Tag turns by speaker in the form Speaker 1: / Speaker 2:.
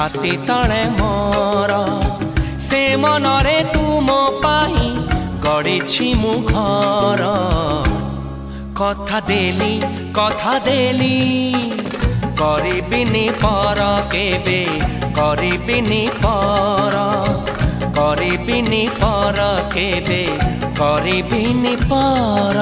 Speaker 1: छाती तले मोर से मनरे तुम पाई गढ़ी मु घर कथा देली करिबिनी पर केबे करिबिनी पर केबे करिबिनी पर।